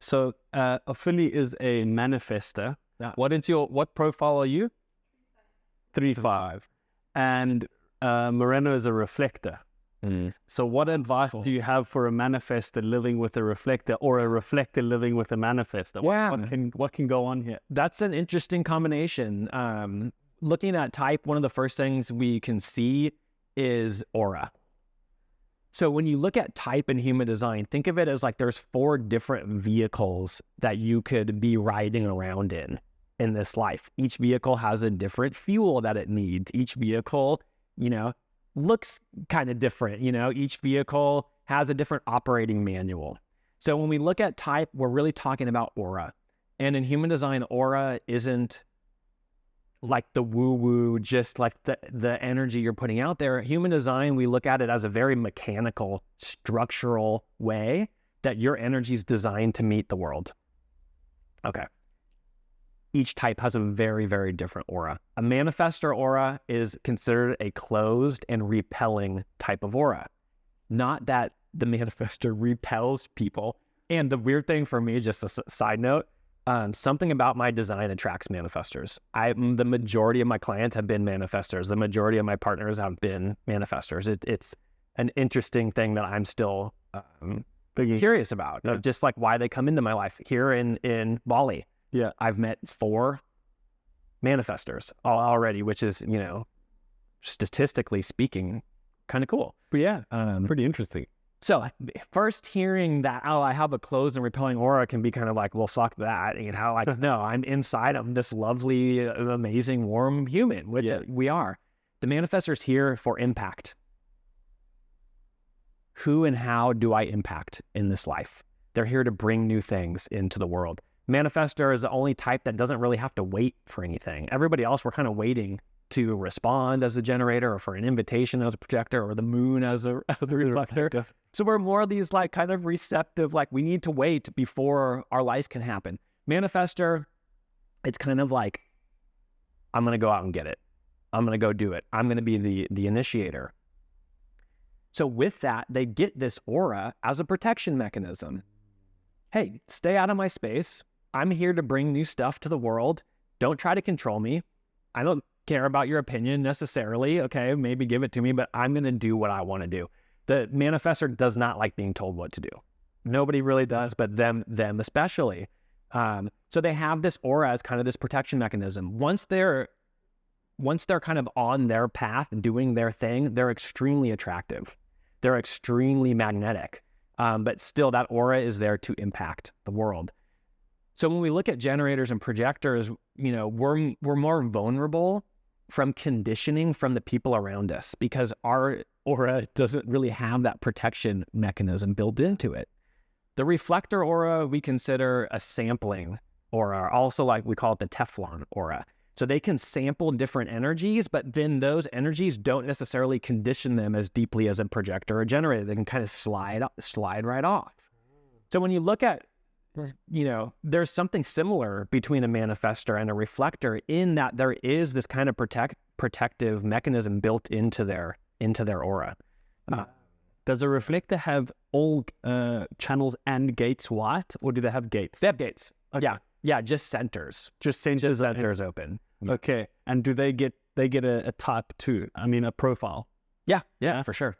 So Ophelia is a manifester. Yeah. What profile are you? 3-5. And Moreno is a reflector. So what advice do you have for a manifestor living with a reflector, or a reflector living with a manifestor? What can go on here? That's an interesting combination. Looking at type, one of the first things we can see is aura. So when you look at type in human design, think of it as like there's 4 different vehicles that you could be riding around in this life. Each vehicle has a different fuel that it needs. Each vehicle, looks kind of different. Each vehicle has a different operating manual. So when we look at type, we're really talking about aura. And in human design, aura isn't like the woo-woo, just like the energy you're putting out there. Human design, we look at it as a very mechanical, structural way that your energy is designed to meet the world. Okay. Each type has a very, very different aura. A manifestor aura is considered a closed and repelling type of aura. Not that the manifestor repels people. And the weird thing for me, just a side note, something about my design attracts manifestors. The majority of my clients have been manifestors. The majority of my partners have been manifestors. It's an interesting thing that I'm still curious about, of just like why they come into my life. Here in Bali, I've met 4 manifestors already, which is, statistically speaking, kind of cool. But pretty interesting. So first hearing that, I have a closed and repelling aura can be kind of like, well, fuck that. No, I'm inside. I'm this lovely, amazing, warm human, which we are. The manifestor's here for impact. Who and how do I impact in this life? They're here to bring new things into the world. Manifestor is the only type that doesn't really have to wait for anything. Everybody else, we're kind of waiting to respond as a generator, or for an invitation as a projector, or the moon as a reflector. So we're more of these like kind of receptive, like we need to wait before our life can happen. Manifestor, it's kind of like, I'm going to go out and get it. I'm going to go do it. I'm going to be the initiator. So with that, they get this aura as a protection mechanism. Hey, stay out of my space. I'm here to bring new stuff to the world. Don't try to control me. I don't care about your opinion necessarily. Okay, maybe give it to me, but I'm going to do what I want to do. The manifestor does not like being told what to do. Nobody really does, but them especially. So they have this aura as kind of this protection mechanism. Once they're kind of on their path doing their thing, they're extremely attractive. They're extremely magnetic. But still, that aura is there to impact the world. So when we look at generators and projectors, we're more vulnerable from conditioning from the people around us, because our aura doesn't really have that protection mechanism built into it. The reflector aura we consider a sampling aura, also like we call it the Teflon aura. So they can sample different energies, but then those energies don't necessarily condition them as deeply as a projector or generator. They can kind of slide right off. So when you look at, there's something similar between a manifestor and a reflector, in that there is this kind of protective mechanism built into their aura. Does a reflector have all channels and gates white, or do they have gates? They have gates. Okay. Yeah, just centers. Just centers open. Okay. And do they get a type too? I mean, a profile? Yeah, for sure.